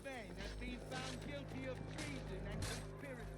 Spain has been found guilty of treason and conspiracy.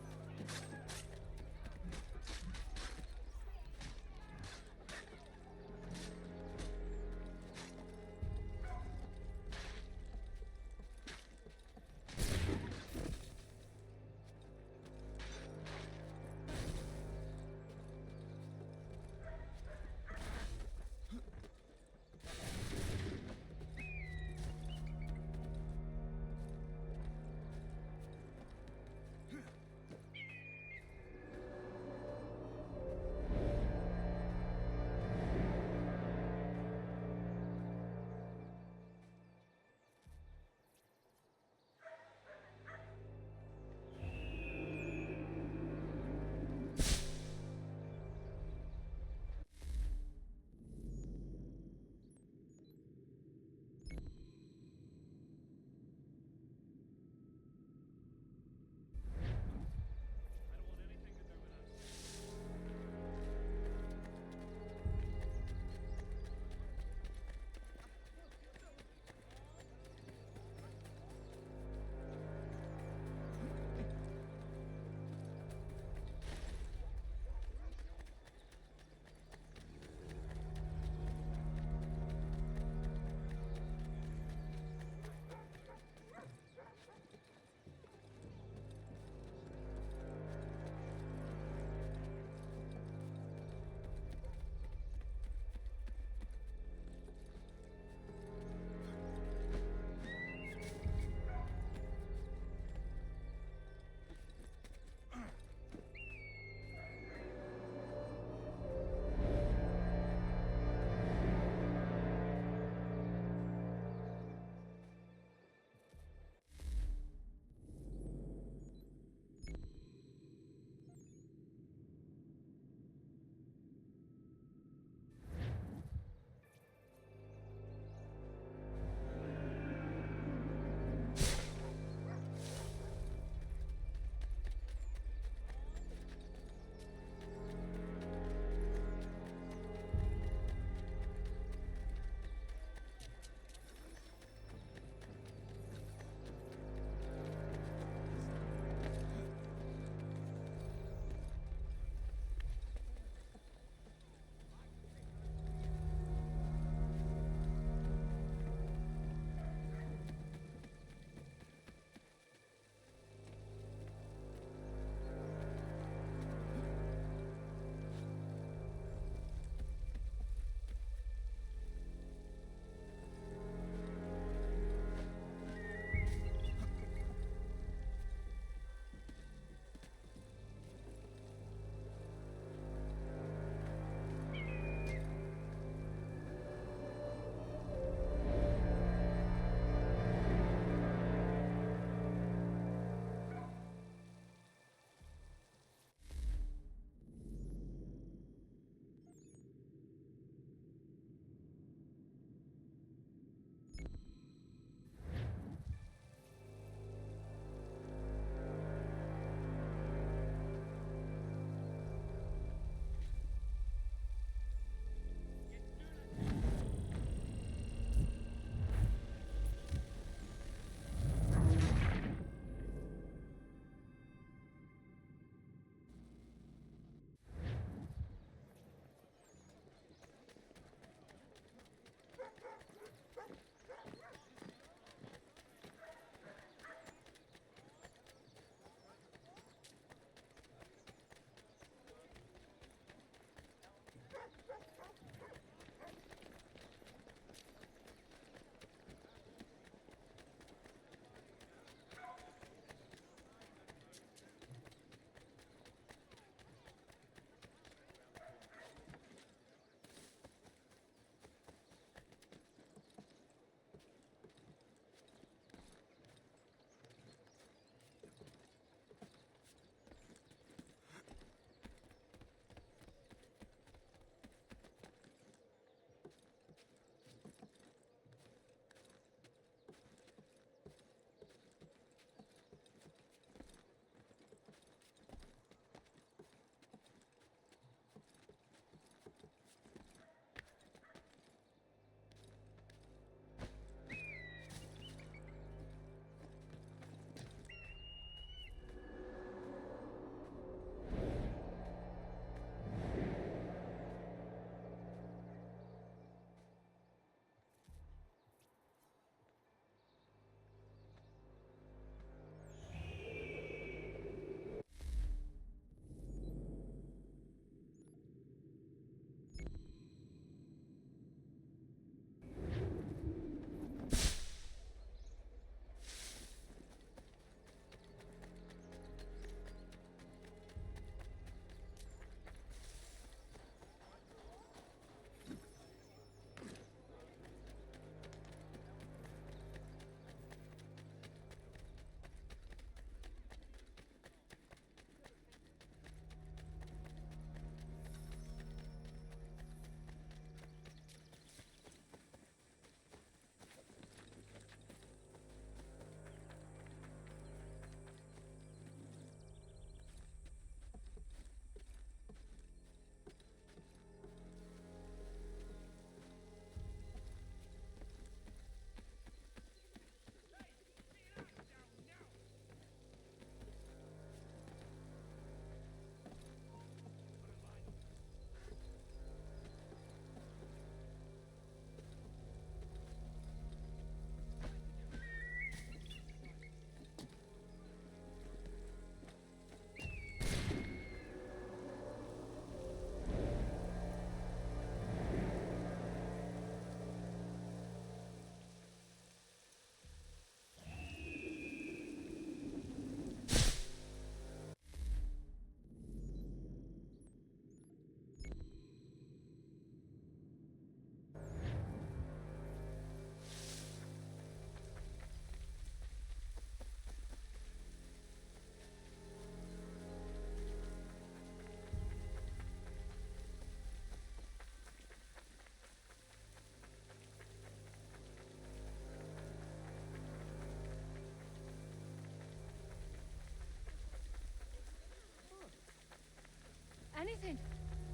anything.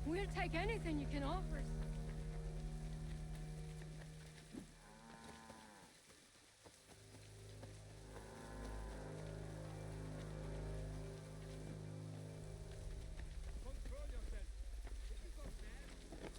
We'll take anything you can offer us. Control yourself. If you go mad,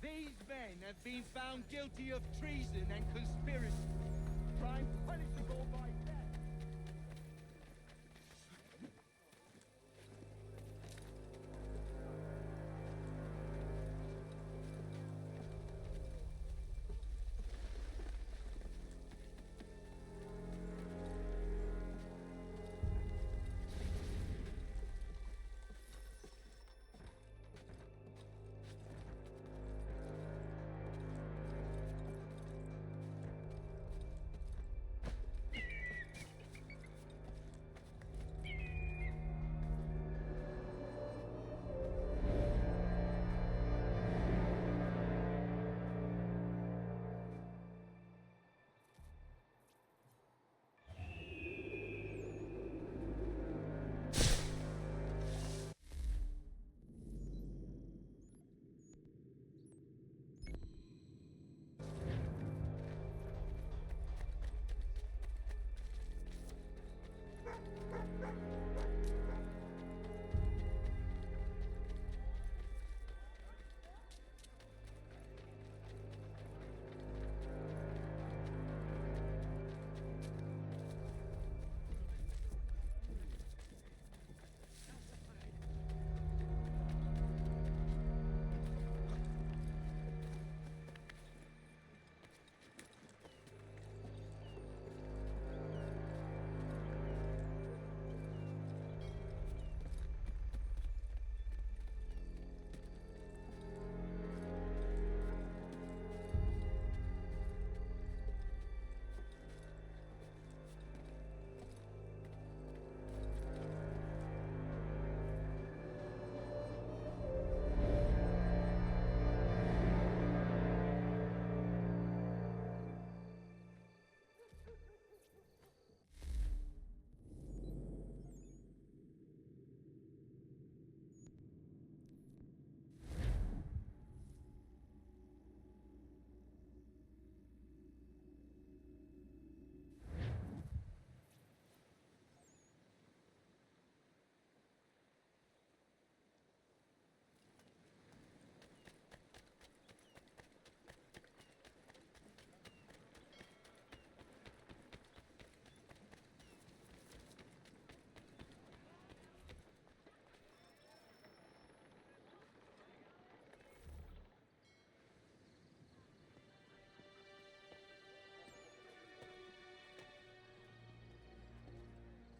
these men have been found guilty of treason and conspiracy. Crime punishable by death.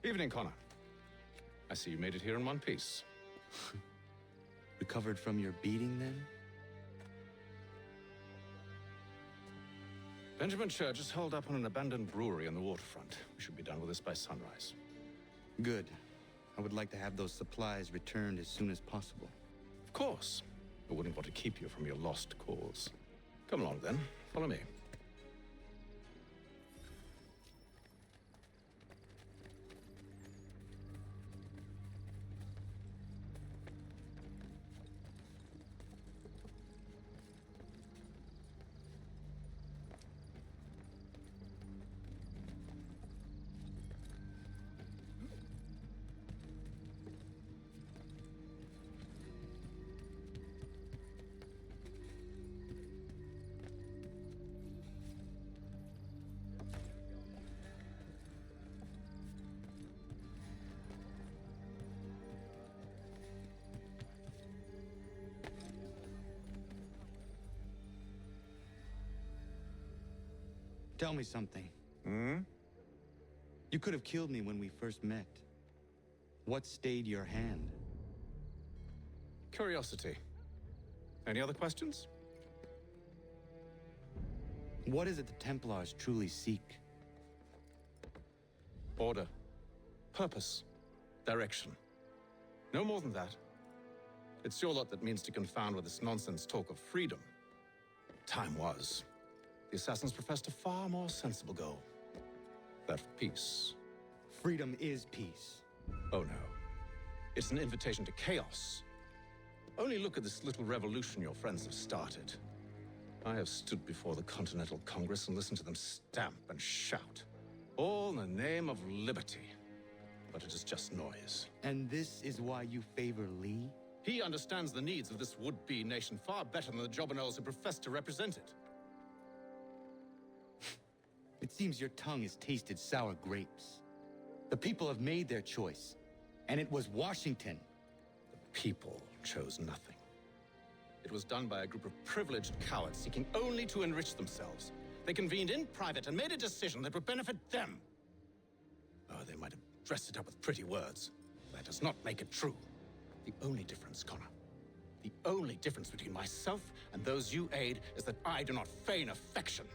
Evening, Connor. I see you made it here in one piece. Recovered from your beating, then? Benjamin Church is holed up on an abandoned brewery on the waterfront. We should be done with this by sunrise. Good. I would like to have those supplies returned as soon as possible. Of course. I wouldn't want to keep you from your lost cause. Come along, then. Follow me. Tell me something. Hmm? You could have killed me when we first met. What stayed your hand? Curiosity. Any other questions? What is it the Templars truly seek? Order. Purpose. Direction. No more than that. It's your lot that means to confound with this nonsense talk of freedom. Time was. The assassins professed a far more sensible goal. That of peace. Freedom is peace. Oh no. It's an invitation to chaos. Only look at this little revolution your friends have started. I have stood before the Continental Congress and listened to them stamp and shout. All in the name of liberty. But it is just noise. And this is why you favor Lee? He understands the needs of this would-be nation far better than the jobberknolls who profess to represent it. It seems your tongue has tasted sour grapes. The people have made their choice, and it was Washington. The people chose nothing. It was done by a group of privileged cowards seeking only to enrich themselves. They convened in private and made a decision that would benefit them. Oh, they might have dressed it up with pretty words. That does not make it true. The only difference, Connor, the only difference between myself and those you aid is that I do not feign affection.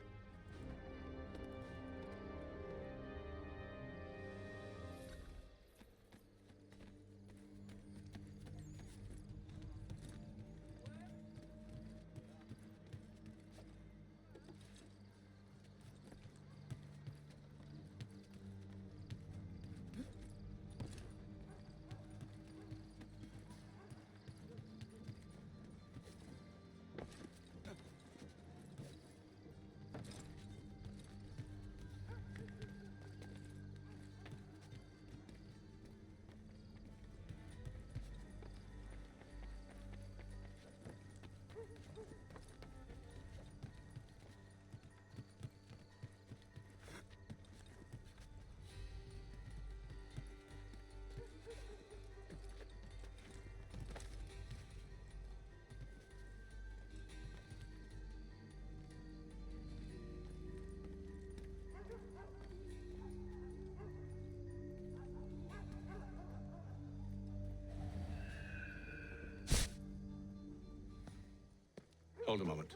Hold a moment.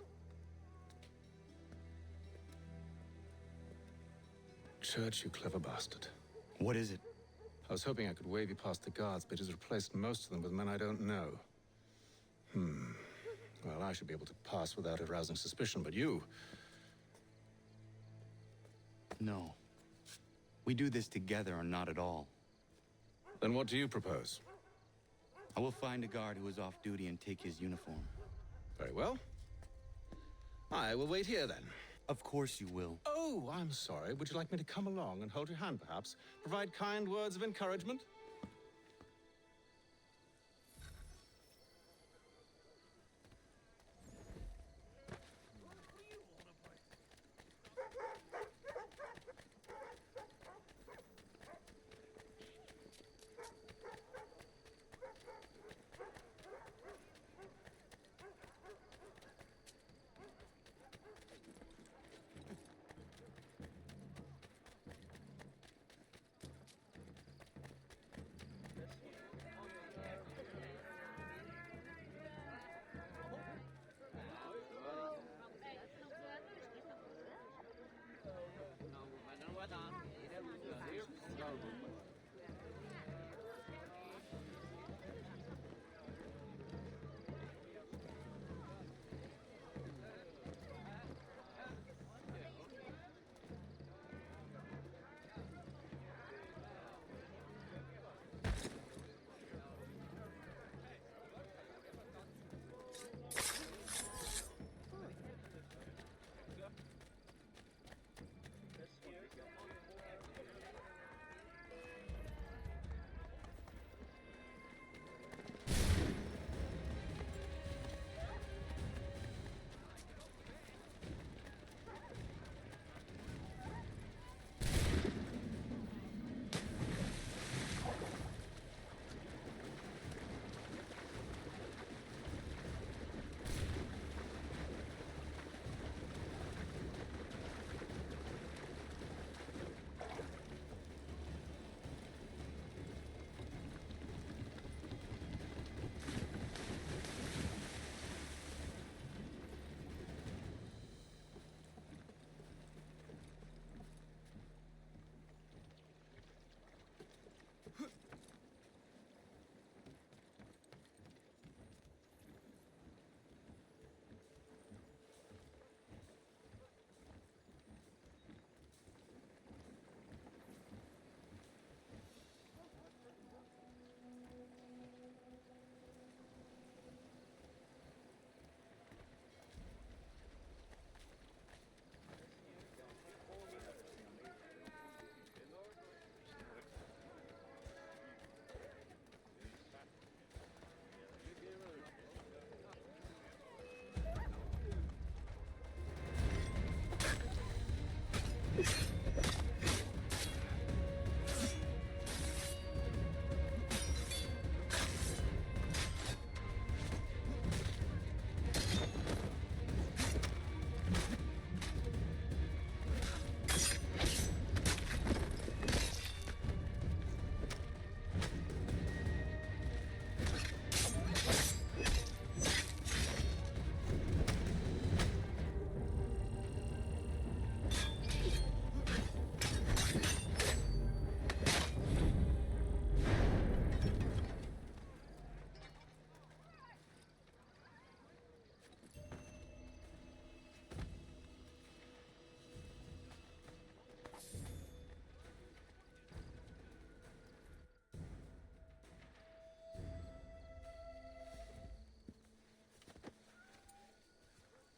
Church, you clever bastard. What is it? I was hoping I could wave you past the guards, but he's replaced most of them with men I don't know. Well, I should be able to pass without arousing suspicion, but you... No. We do this together or not at all. Then what do you propose? I will find a guard who is off duty and take his uniform. Very well. I will wait here, then. Of course you will. Oh, I'm sorry. Would you like me to come along and hold your hand, perhaps? Provide kind words of encouragement?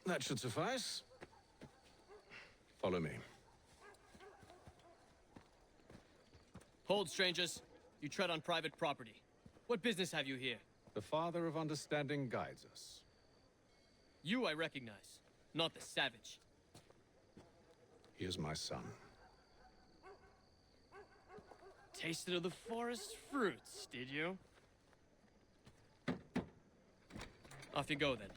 That should suffice. Follow me. Hold, strangers. You tread on private property. What business have you here? The Father of Understanding guides us. You I recognize, not the savage. He is my son. Tasted of the forest fruits, did you? Off you go, then.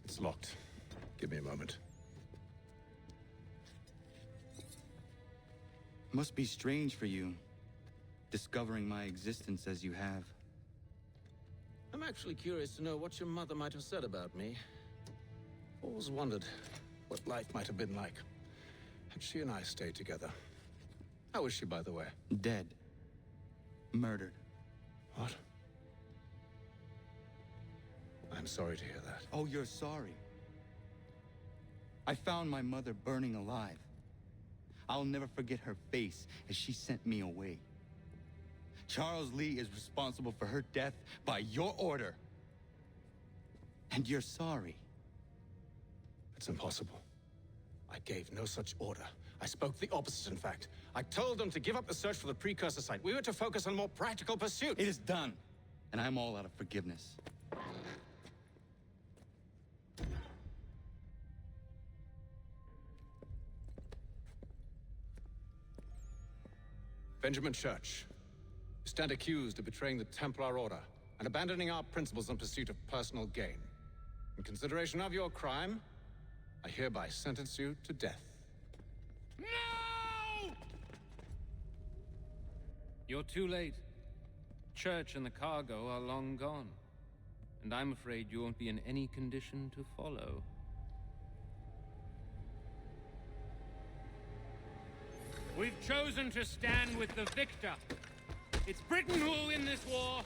It's locked. Give me a moment. Must be strange for you, discovering my existence as you have. I'm actually curious to know what your mother might have said about me. Always wondered what life might have been like had she and I stayed together. How is she, by the way? Dead. Murdered. What? I'm sorry to hear that. Oh, you're sorry. I found my mother burning alive. I'll never forget her face as she sent me away. Charles Lee is responsible for her death by your order. And you're sorry. It's impossible. I gave no such order. I spoke the opposite, in fact. I told them to give up the search for the precursor site. We were to focus on more practical pursuits. It is done, and I'm all out of forgiveness. Benjamin Church, you stand accused of betraying the Templar Order and abandoning our principles in pursuit of personal gain. In consideration of your crime, I hereby sentence you to death. No! You're too late. Church and the cargo are long gone. And I'm afraid you won't be in any condition to follow. We've chosen to stand with the victor. It's Britain who will win this war.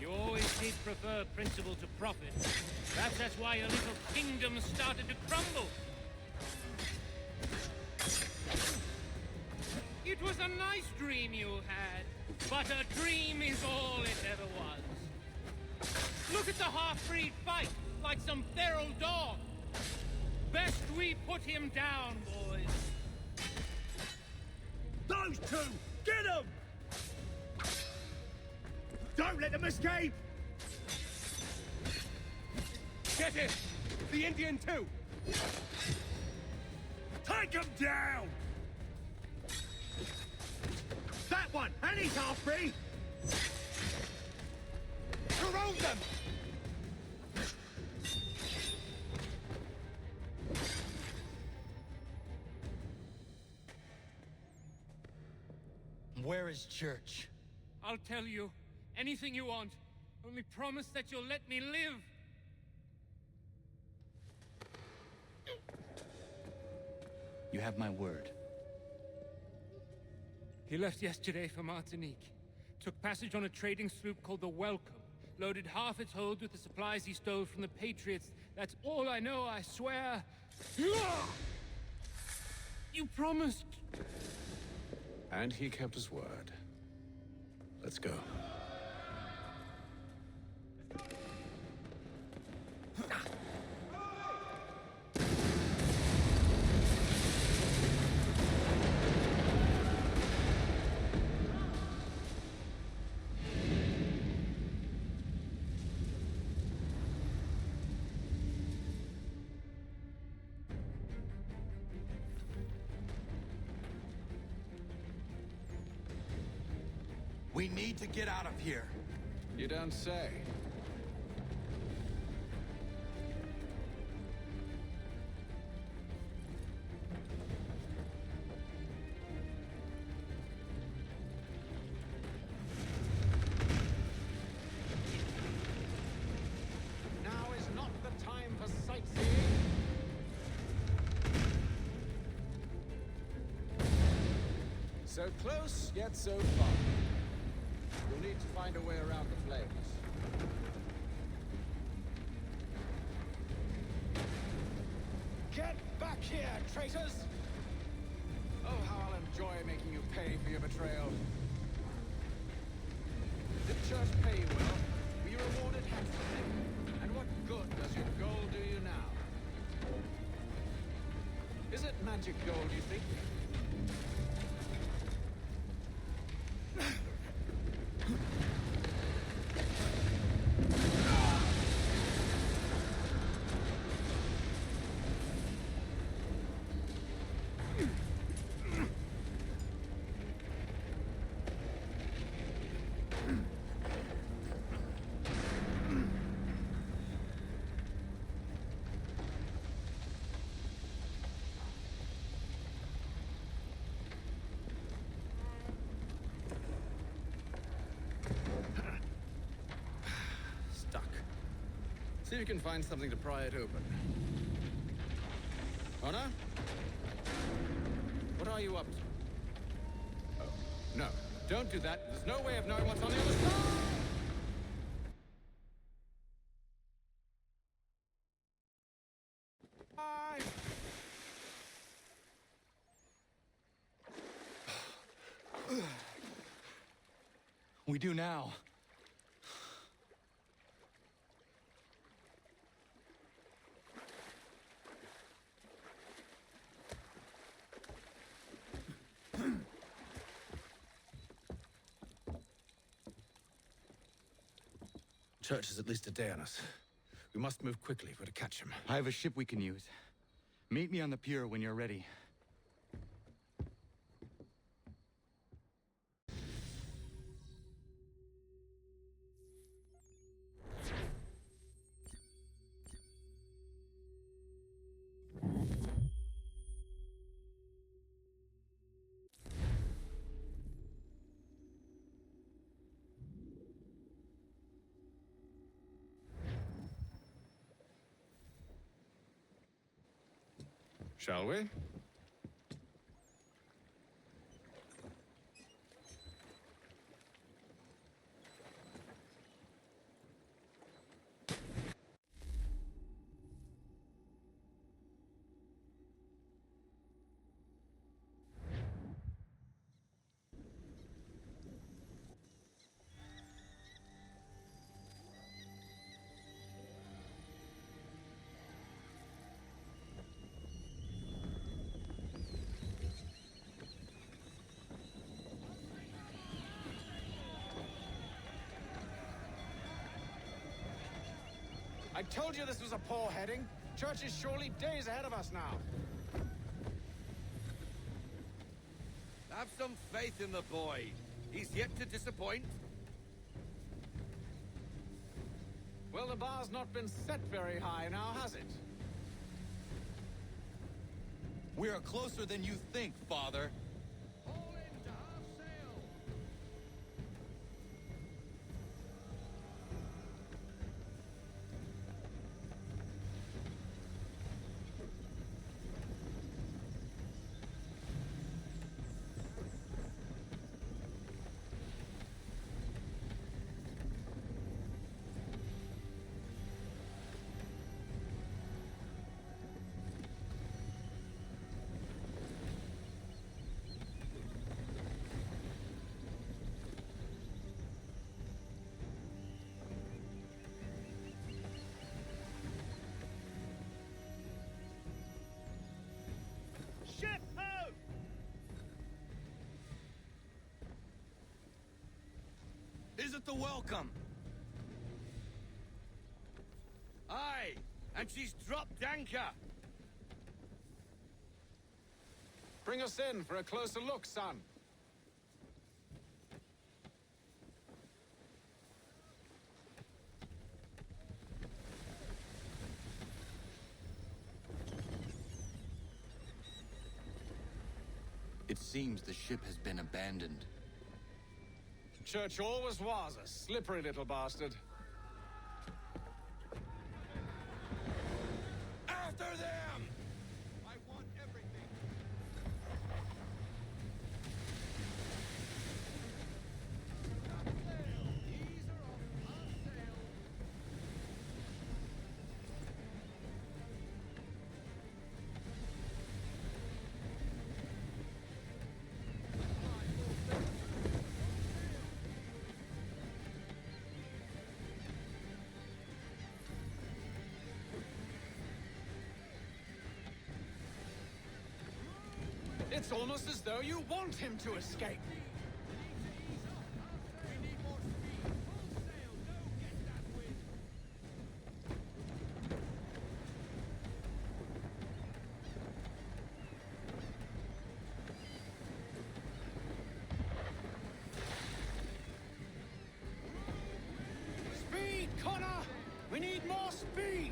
You always did prefer principle to profit. Perhaps that's why your little kingdom started to crumble. It was a nice dream you had, but a dream is all it ever was. Look at the half-breed fight, like some feral dog. Best we put him down, boys. Those two! Get them! Don't let them escape! Get him! The Indian too! Take him down! That one! And he's half-breed! Corrode them! Where is Church? I'll tell you anything you want. Only promise that you'll let me live. You have my word. He left yesterday for Martinique. Took passage on a trading sloop called the Welcome. Loaded half its hold with the supplies he stole from the Patriots. That's all I know, I swear. You promised. And he kept his word. Let's go. We need to get out of here. You don't say. So close, yet so far. You'll need to find a way around the flames. Get back here, traitors! Oh, how I'll enjoy making you pay for your betrayal. Did the church pay you well? Were you rewarded handsomely? And what good does your gold do you now? Is it magic gold, you think? See if you can find something to pry it open. Honor? What are you up to? Oh, no. Don't do that. There's no way of knowing what's on the other side! Bye! We do now. Church is at least a day on us. We must move quickly if we're to catch him. I have a ship we can use. Meet me on the pier when you're ready. Shall we? I told you this was a poor heading. Church is surely days ahead of us now. Have some faith in the boy. He's yet to disappoint. Well, the bar's not been set very high now, has it? We are closer than you think, Father. All in to half sail. Ship ho! Is it the welcome? Aye, and she's dropped anchor. Bring us in for a closer look, son. It seems the ship has been abandoned. Church always was a slippery little bastard. After them! I want everything. It's almost as though you want him to escape. Speed, Connor! We need more speed!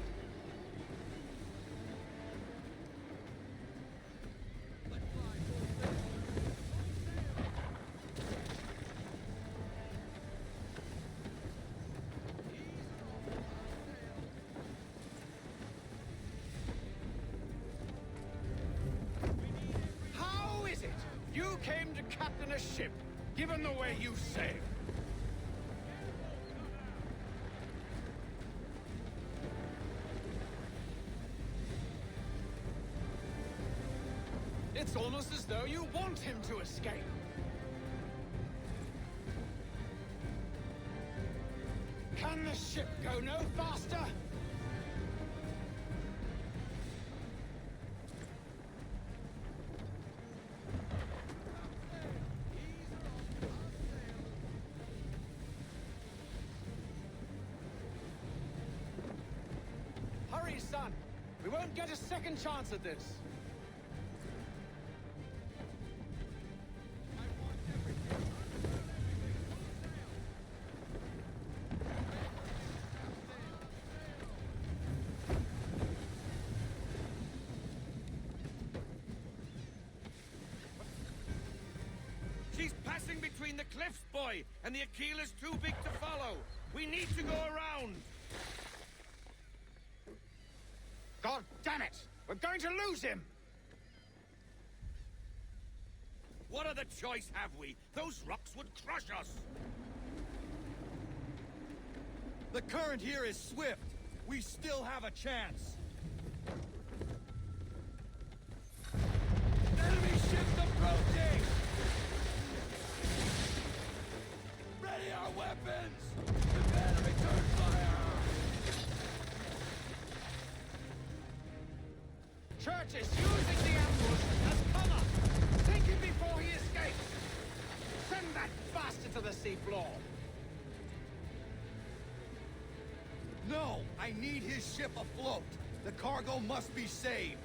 How is it you came to captain a ship, given the way you sailed? It's almost as though you want him to escape. Can the ship go no faster? Hurry, son! We won't get a second chance at this. She's passing between the cliffs, boy, and the Aquilah's too big to follow. We need to go around. God damn it! We're going to lose him! What other choice have we? Those rocks would crush us. The current here is swift. We still have a chance. Enemy ships approaching! Ready our weapons! Prepare to return fire! Church is using the ambush as cover! Take him before he escapes! Send that bastard to the seafloor! No! I need his ship afloat! The cargo must be saved!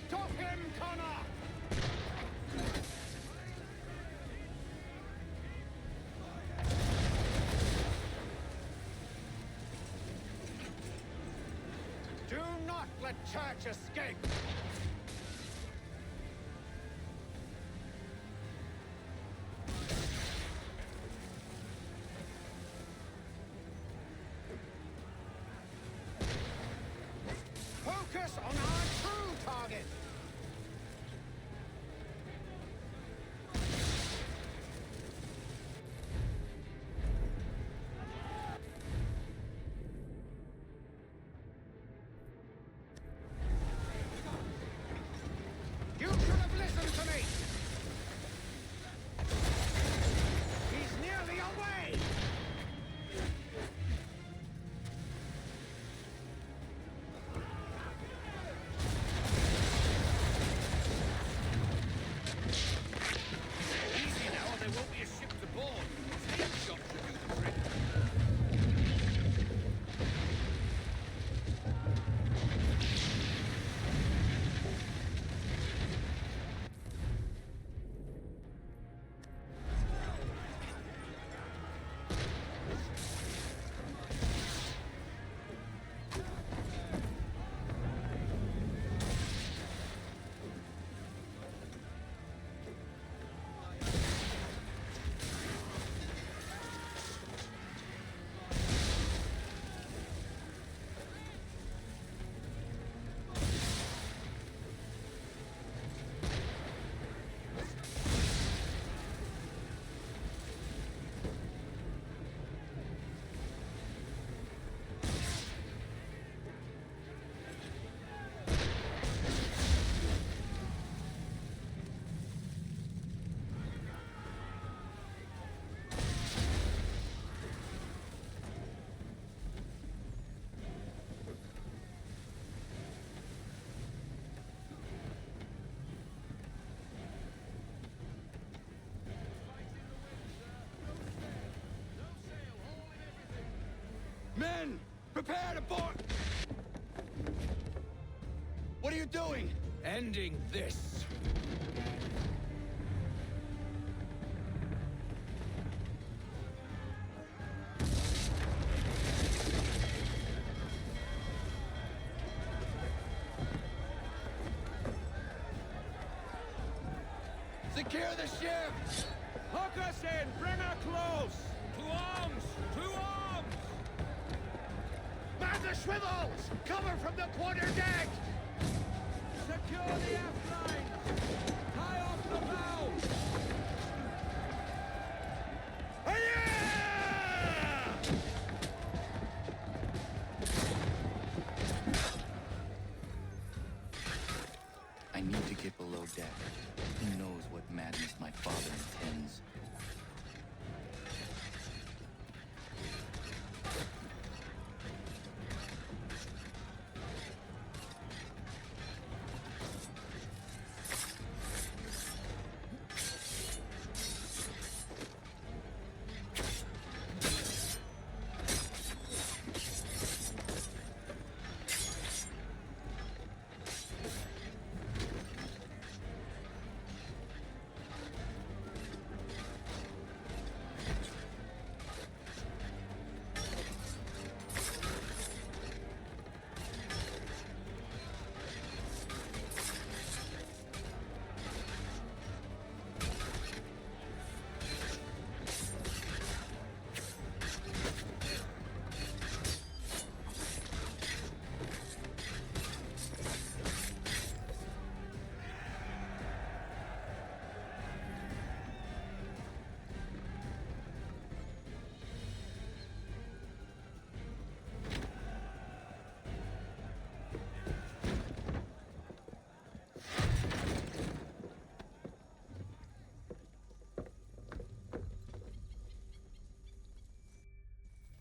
Stop him, Connor! Do not let Church escape! Focus on our true target! You should have listened to me! He's nearly away! Men, prepare to board! What are you doing? Ending this. Secure the ship! Hook us in! Bring her close! To arms! To arms! Man the swivels! Cover from the quarter deck! Secure the aft lines! Tie off the bow! I need to get below deck. Who knows what madness my father intends?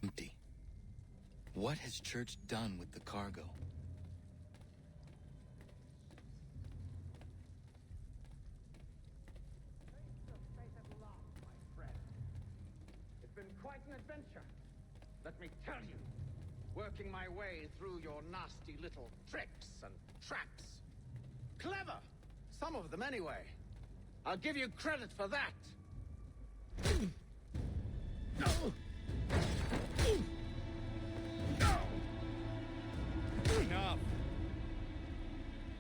Empty. What has Church done with the cargo? It's been quite an adventure. Let me tell you. Working my way through your nasty little tricks and traps. Clever! Some of them anyway. I'll give you credit for that. Enough!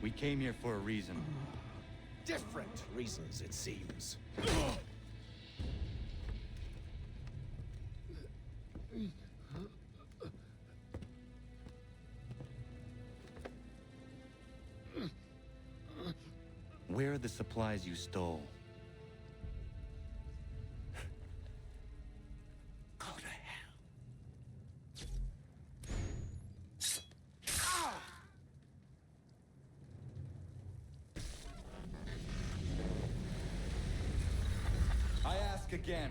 We came here for a reason. Different reasons, it seems. Where are the supplies you stole? Go to hell. I ask again.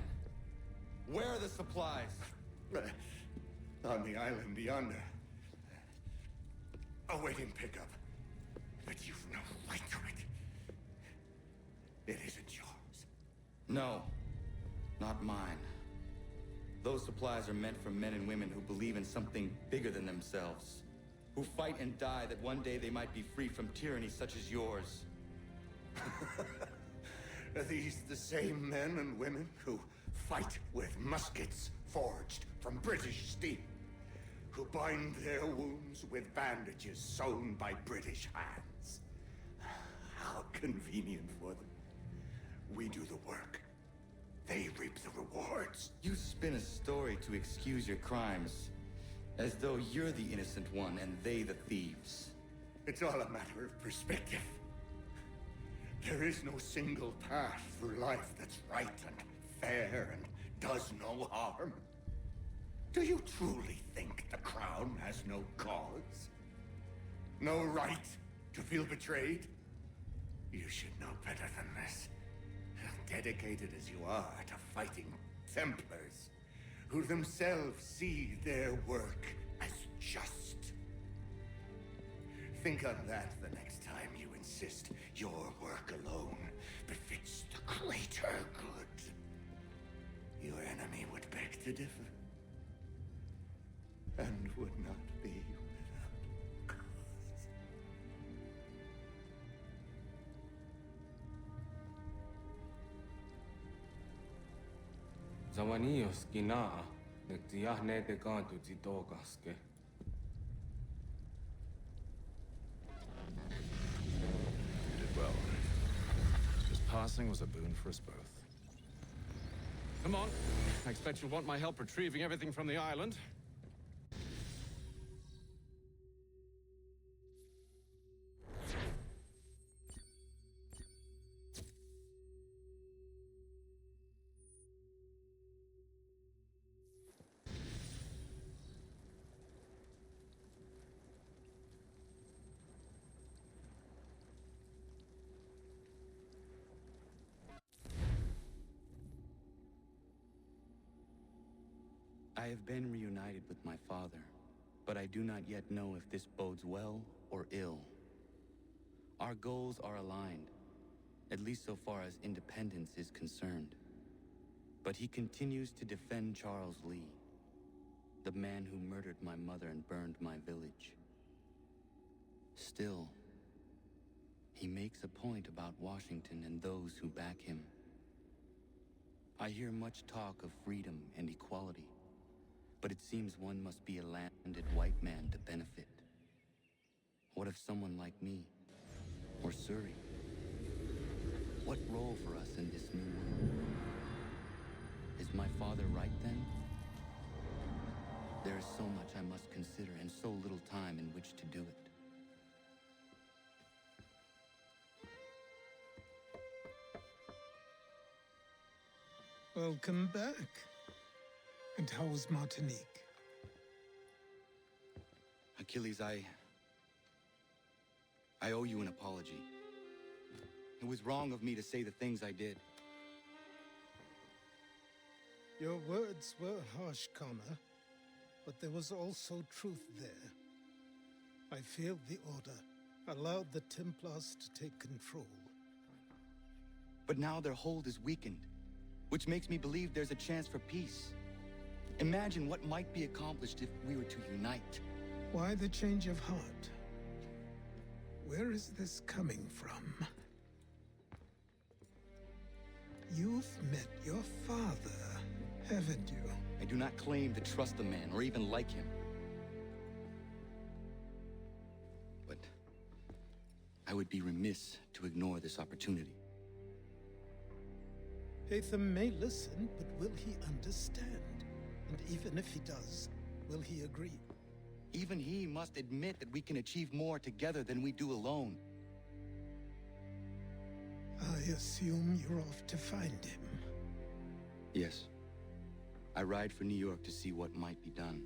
Where are the supplies? On the island yonder. Awaiting pickup. But you've no right to it. It isn't yours. No, not mine. Those supplies are meant for men and women who believe in something bigger than themselves. Who fight and die that one day they might be free from tyranny such as yours. Are these the same men and women who fight with muskets forged from British steel? Who bind their wounds with bandages sewn by British hands? How convenient for them. We do the work. They reap the rewards. You spin a story to excuse your crimes, as though you're the innocent one and they the thieves. It's all a matter of perspective. There is no single path through life that's right and fair and does no harm. Do you truly think the Crown has no cause? No right to feel betrayed? You should know better than this. Dedicated as you are to fighting Templars, who themselves see their work as just. Think on that the next time you insist your work alone befits the greater good. Your enemy would beg to differ. and would not be without cause. Zawanios kinaa, nektiahne te kantu titokaske. You did well. His passing was a boon for us both. Come on. I expect you'll want my help retrieving everything from the island. I have been reunited with my father, but I do not yet know if this bodes well or ill. Our goals are aligned, at least so far as independence is concerned. But he continues to defend Charles Lee, the man who murdered my mother and burned my village. Still, he makes a point about Washington and those who back him. I hear much talk of freedom and equality, but it seems one must be a landed white man to benefit. What if someone like me, or Surrey? What role for us in this new world? Is my father right then? There is so much I must consider and so little time in which to do it. Welcome back. And how was Martinique? Achilles, I owe you an apology. It was wrong of me to say the things I did. Your words were harsh, Connor, but there was also truth there. I failed the Order, allowed the Templars to take control. But now their hold is weakened, which makes me believe there's a chance for peace. Imagine what might be accomplished if we were to unite. Why the change of heart? Where is this coming from? You've met your father, haven't you? I do not claim to trust the man or even like him. But I would be remiss to ignore this opportunity. Hatham may listen, but will he understand? And even if he does, will he agree? Even he must admit that we can achieve more together than we do alone. I assume you're off to find him. Yes. I ride for New York to see what might be done.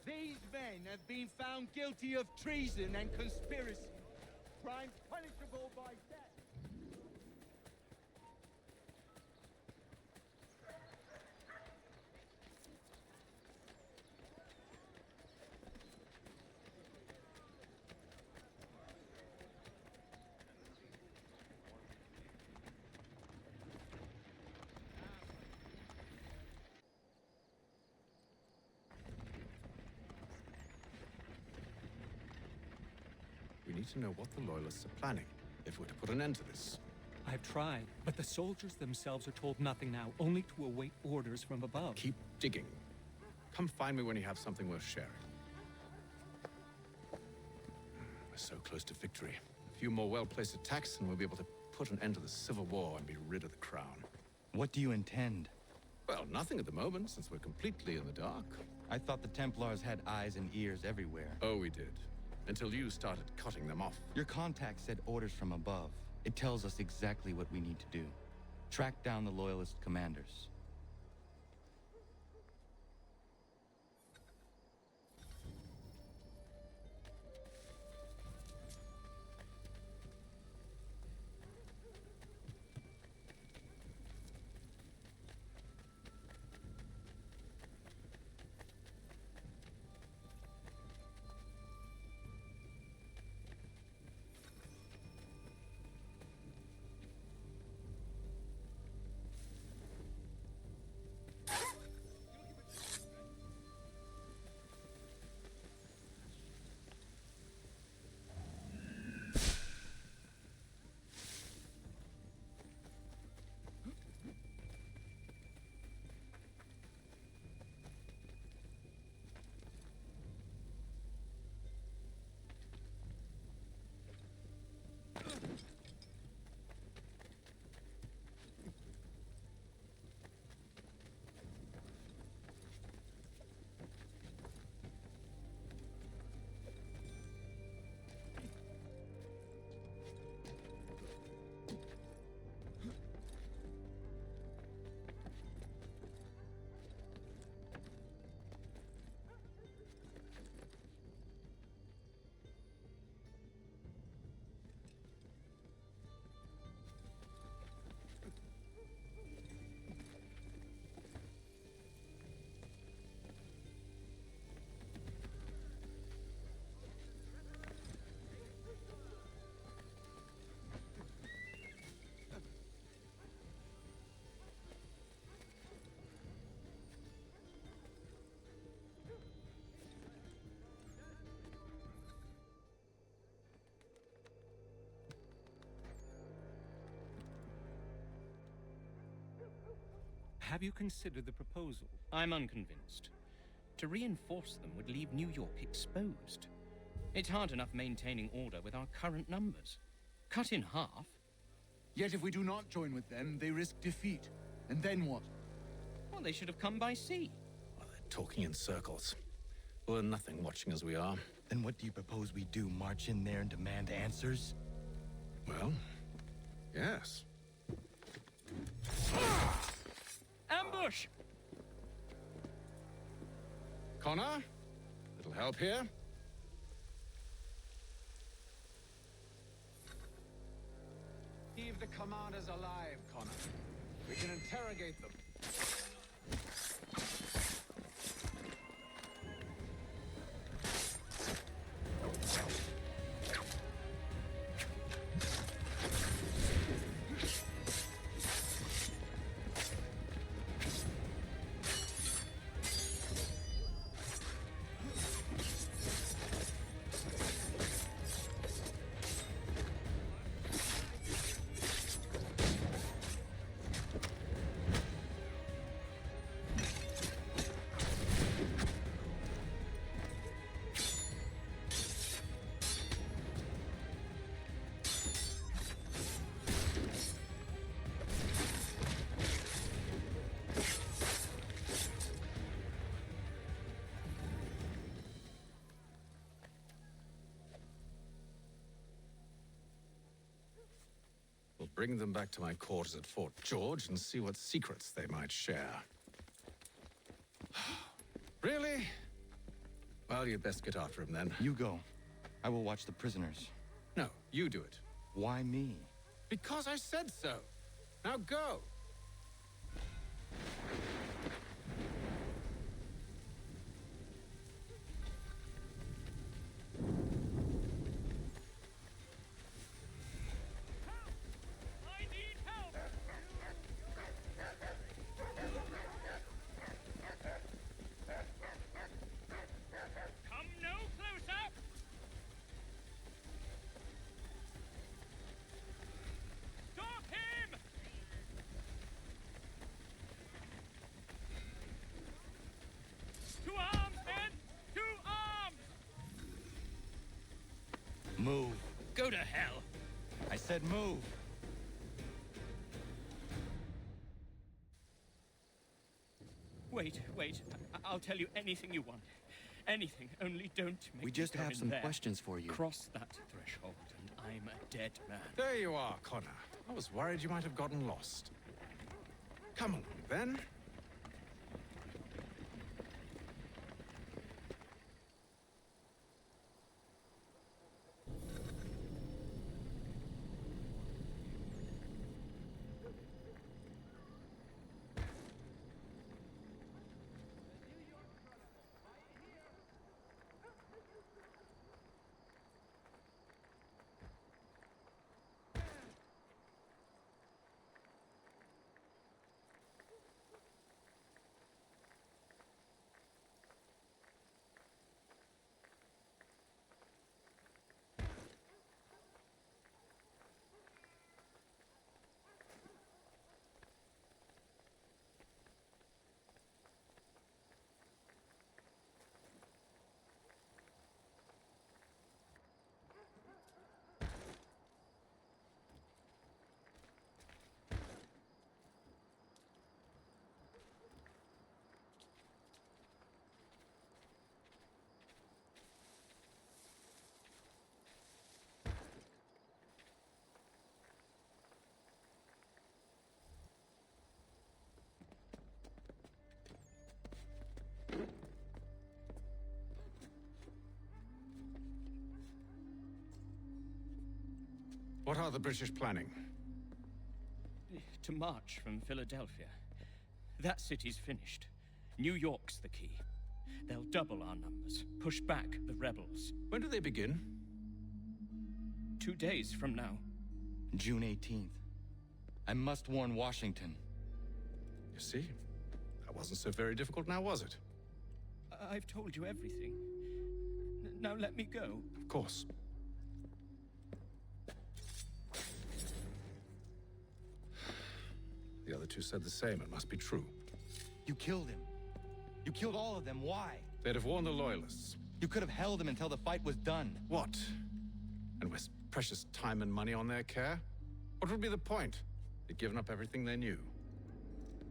These men have been found guilty of treason and conspiracy. Crimes punishable by death. we need to know what the Loyalists are planning, if we're to put an end to this. I've tried, but the soldiers themselves are told nothing now, only to await orders from above. Keep digging. Come find me when you have something worth sharing. We're so close to victory. A few more well-placed attacks, and we'll be able to put an end to the Civil War and be rid of the Crown. What do you intend? Well, nothing at the moment, since we're completely in the dark. I thought the Templars had eyes and ears everywhere. Oh, we did. Until you started cutting them off. Your contact said orders from above. It tells us exactly what we need to do. Track down the Loyalist commanders. Have you considered the proposal? I'm unconvinced. To reinforce them would leave New York exposed. It's hard enough maintaining order with our current numbers. Cut in half. Yet if we do not join with them, they risk defeat. And then what? Well, they should have come by sea. Well, they're talking in circles. We'll learn nothing watching as we are. Then what do you propose we do? March in there and demand answers? Well, yes. Ambush! Connor? Little help here? Leave the commanders alive, Connor. We can interrogate them. We'll bring them back to my quarters at Fort George and see what secrets they might share. Really? Well, you'd best get after him then. You go. I will watch the prisoners. No, you do it. Why me? Because I said so. Now go. Move. Go to hell. I said move. Wait. I'll tell you anything you want. Anything, only don't make We just me go have in some there. questions for you. Cross that threshold, and I'm a dead man. There you are, Connor. I was worried you might have gotten lost. Come along, then. What are the British planning? To march from Philadelphia. That city's finished. New York's the key. They'll double our numbers, push back the rebels. When do they begin? 2 days from now. June 18th. I must warn Washington. You see? That wasn't so very difficult now, was it? I've told you everything. Now let me go. Of course. The other two said the same. It must be true. You killed him. You killed all of them. Why? They'd have warned the Loyalists. You could have held him until the fight was done. What? And waste precious time and money on their care? What would be the point? They'd given up everything they knew.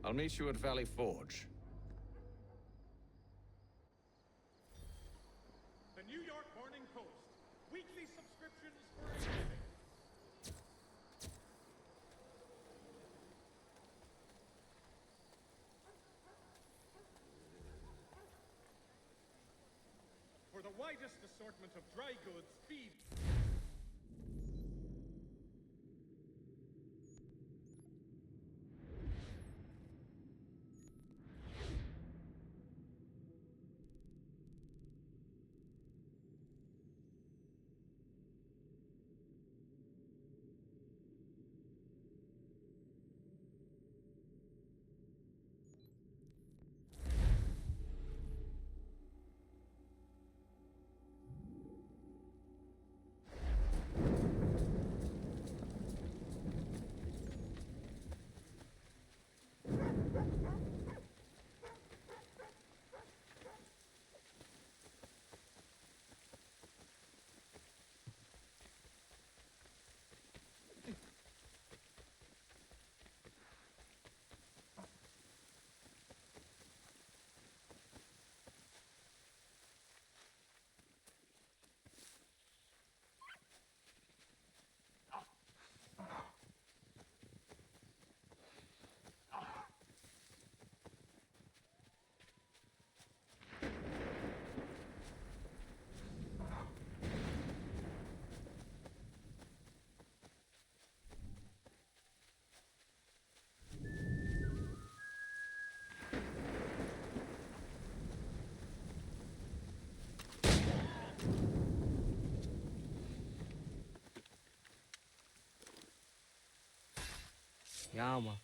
I'll meet you at Valley Forge. The New York Morning Post. Weekly subscriptions for a living. For the widest assortment of dry goods, feed. Yama.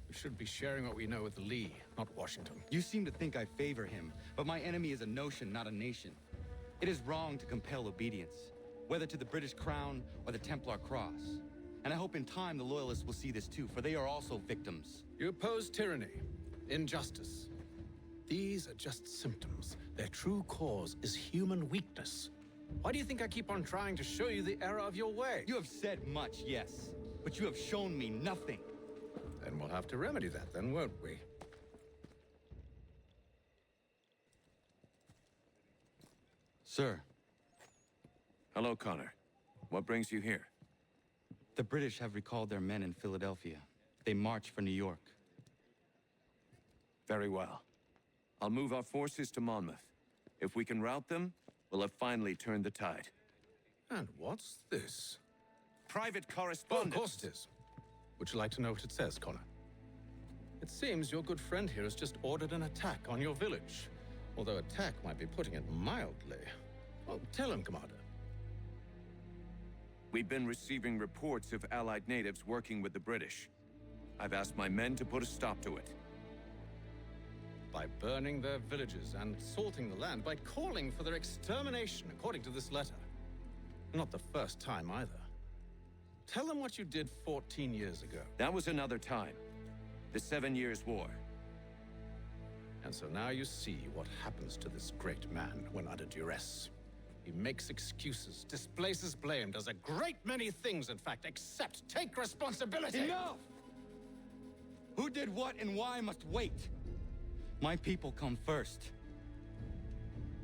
We should be sharing what we know with Lee, not Washington. You seem to think I favor him, but my enemy is a notion, not a nation. It is wrong to compel obedience, whether to the British crown or the Templar cross. And I hope in time the Loyalists will see this too, for they are also victims. You oppose tyranny, injustice. These are just symptoms. Their true cause is human weakness. Why do you think I keep on trying to show you the error of your way? You have said much, yes, but you have shown me nothing. Then we'll have to remedy that then, won't we? Sir. Hello, Connor. What brings you here? The British have recalled their men in Philadelphia. They march for New York. Very well. I'll move our forces to Monmouth. If we can rout them, we'll have finally turned the tide. And what's this? Private Oh, correspondence. of course it is. Would you like to know what it says, Connor? It seems your good friend here has just ordered an attack on your village. Although attack might be putting it mildly. Well, tell him, Commander. We've been receiving reports of Allied natives working with the British. I've asked my men to put a stop to it. By burning their villages and salting the land, by calling for their extermination, according to this letter. Not the first time either. Tell them what you did 14 years ago. That was another time. The 7 Years' War. And so now you see what happens to this great man when under duress. He makes excuses, displaces blame, does a great many things, in fact, except take responsibility! Enough! Who did what and why must wait. My people come first.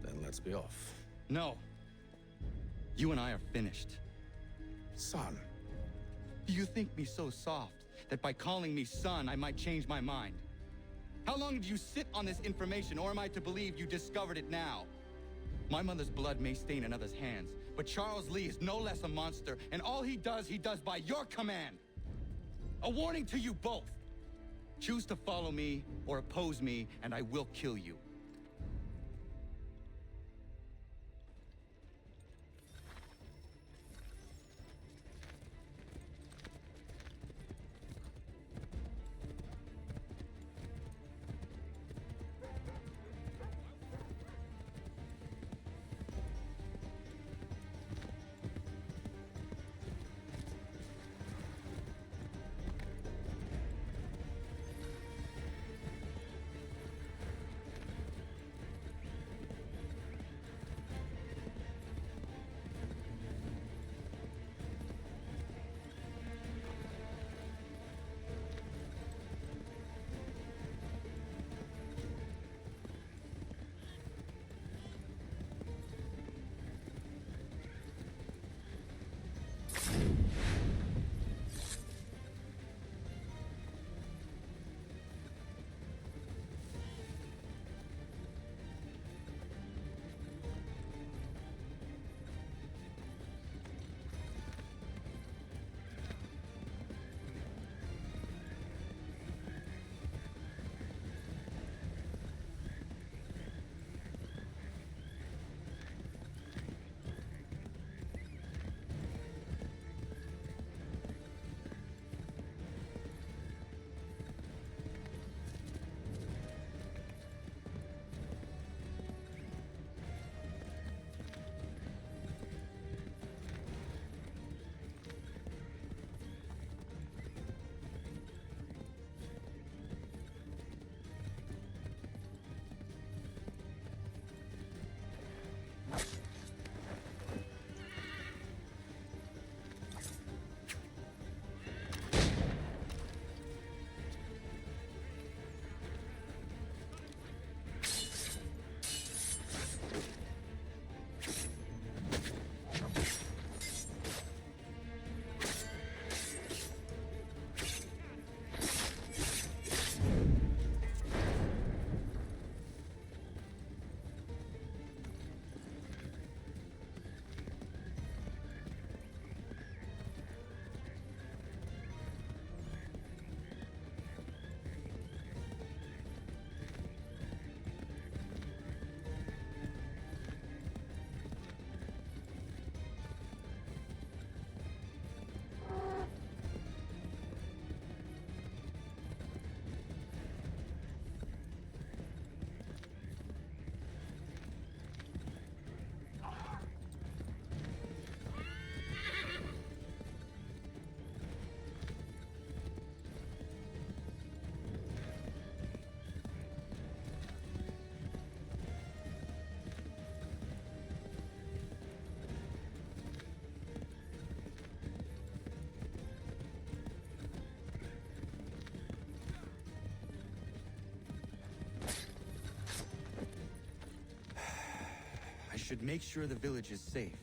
Then let's be off. No. You and I are finished. Son. Do you think me so soft that by calling me son, I might change my mind? How long did you sit on this information, or am I to believe you discovered it now? My mother's blood may stain another's hands, but Charles Lee is no less a monster, and all he does by your command. A warning to you both. Choose to follow me or oppose me, and I will kill you. should make sure the village is safe.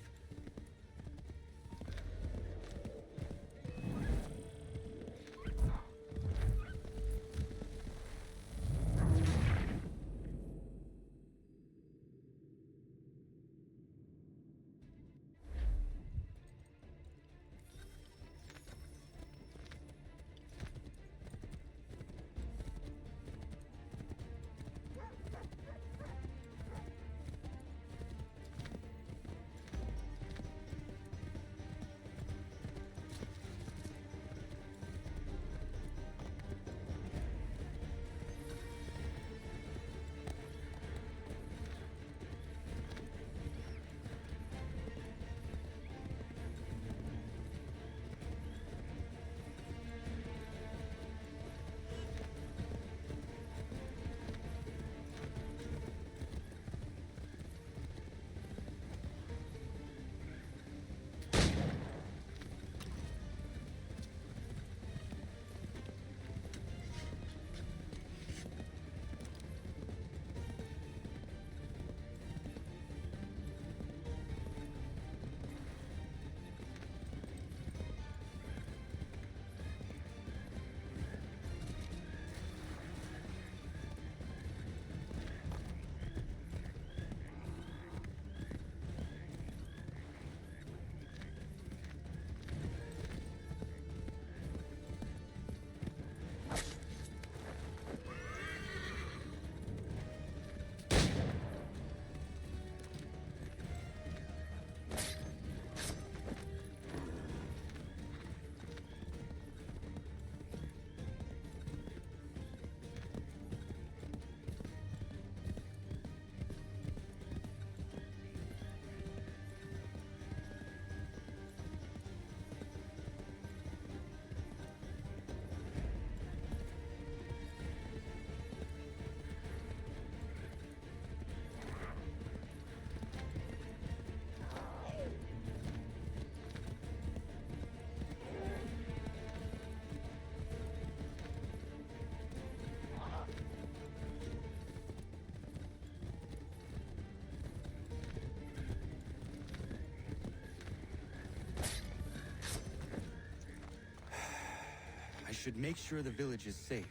I should make sure the village is safe.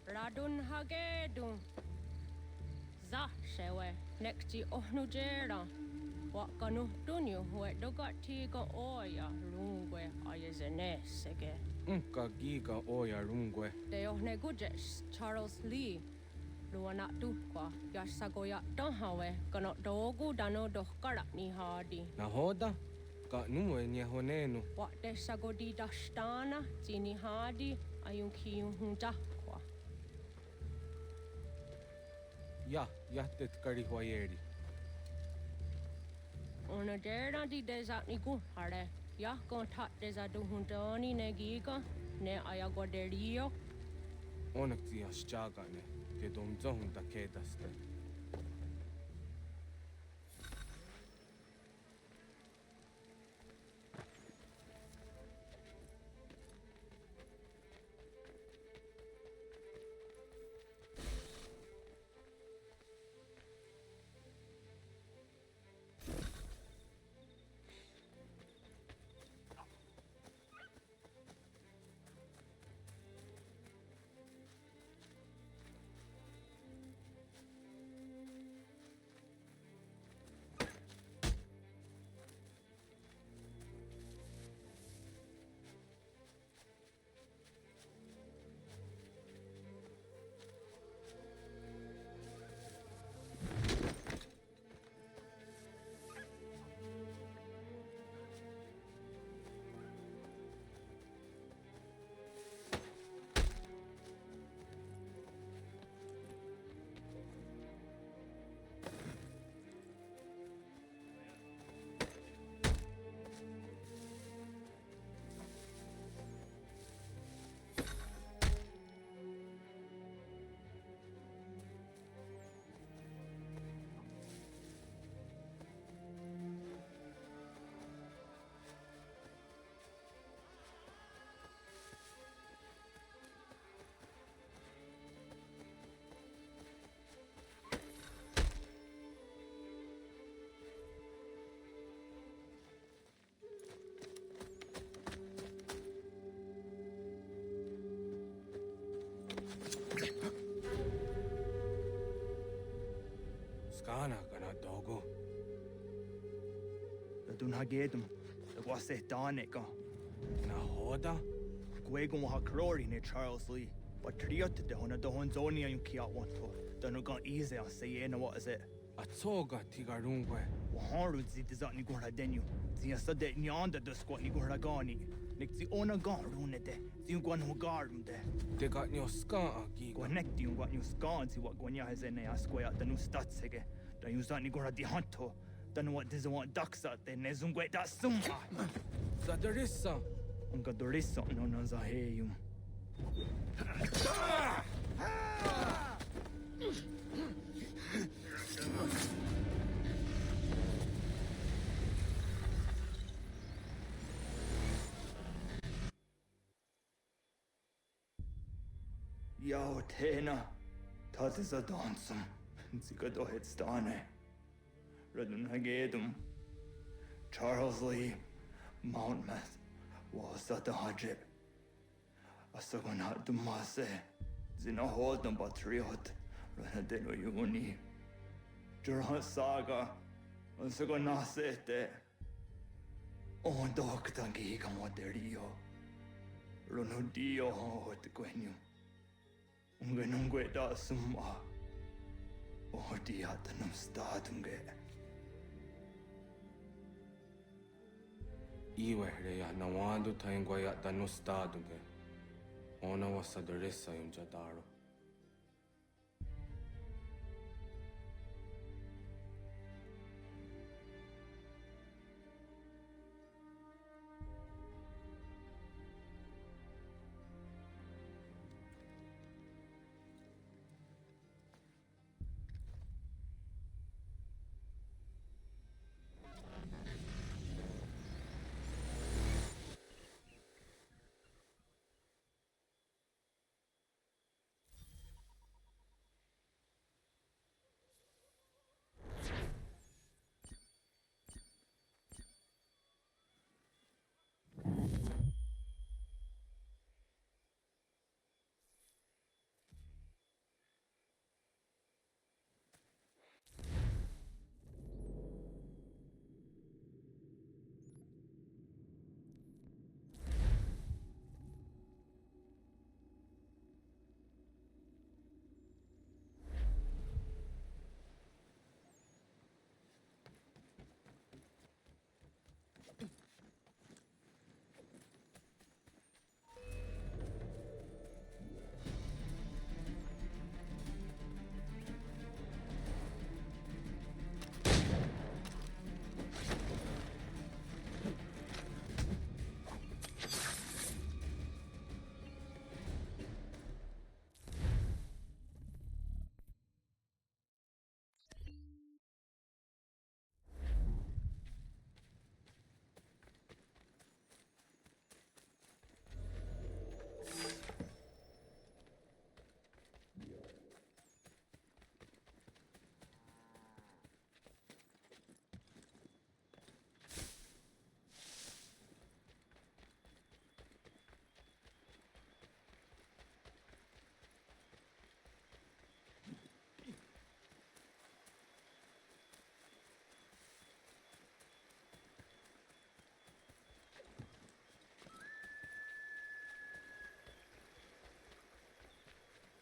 Radun hagedun. Za shewe nekti ohnujera. Wakanu dunyu we dogati ga oya rungwe ayezene sege. Unka giga oya rungwe. De ohne gujes Charles Lee. Luana tukwa yasagoya dahawe kano dogu dano dohkara ni hadi. Nahoda? Ka numwe nyehonenu. Wa de sagodi dashtana zini hadi ayunki hunja. Ja tetkari huayeri. Ona dera di desa niku hare. Ya kontak desa duhuntoni negiga ne ayagoderio. Onak ti aschagane. Te domzo hunta kedaste. Kana kana dogo. Da dun ha gedum. Da gwa se danika. Na hoda? Gwego ha glory ne Charles Lee. But triot de hona do hon zoni an kia want to. Da no gan easy an say na what is it? Atsoga tigarungwe. Wa haru zi de zat ni gora denu. Zi sa de ni anda de squat ni gora gani. Nik zi ona gan rune de. Zi gwan ho garum de. De got nyo ska agi. Gwa nek di gwan nyo skan zi what gwanya has ene asquaya da nu statsege. Da yu zat ni gora di hanto. Da no what diz want daksa de ne zungwe da summa. Sa derissa. Unga dorissa no na za heyum. Yao tena, dat is a dansum. Zika do het stane. Radun hagedum. Charles Lee, Mountmouth, was at the hajib. Asagonat dumase. Zina hold them patriot. Ranadeno yuni. Jurhan saga. Asagonasete. On doktangi kamoterio. Ronudio hot gwenyu. Ungenungwe da summa. Odiatanum stadunge. Iwe reya nawando taingwa ya danu staduge. Ona wasa derissa yum jadaro.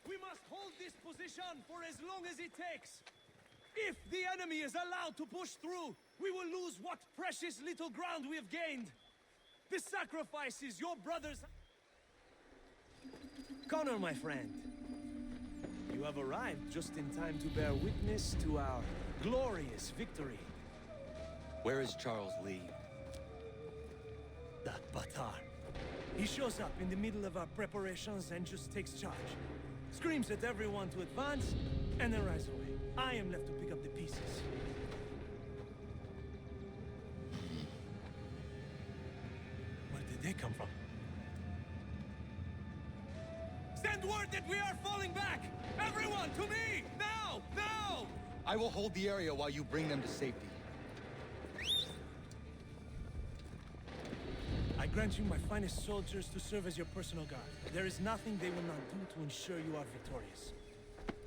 We must hold this position for as long as it takes. If the enemy is allowed to push through, we will lose what precious little ground we have gained. The sacrifices your brothers... Connor, my friend. You have arrived just in time to bear witness to our glorious victory. Where is Charles Lee? That Batar. He shows up in the middle of our preparations and just takes charge. Screams at everyone to advance, and then rides away. I am left to pick up the pieces. Where did they come from? Send word that we are falling back! Everyone, to me! Now! Now! I will hold the area while you bring them to safety. I grant you my finest soldiers to serve as your personal guard. There is nothing they will not do to ensure you are victorious.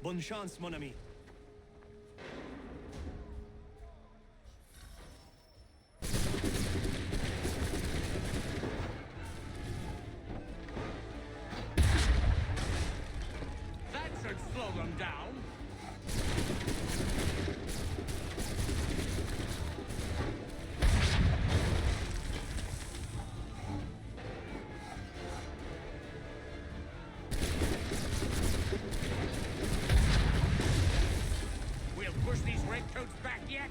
Bonne chance, mon ami. them down. We'll push these redcoats back yet.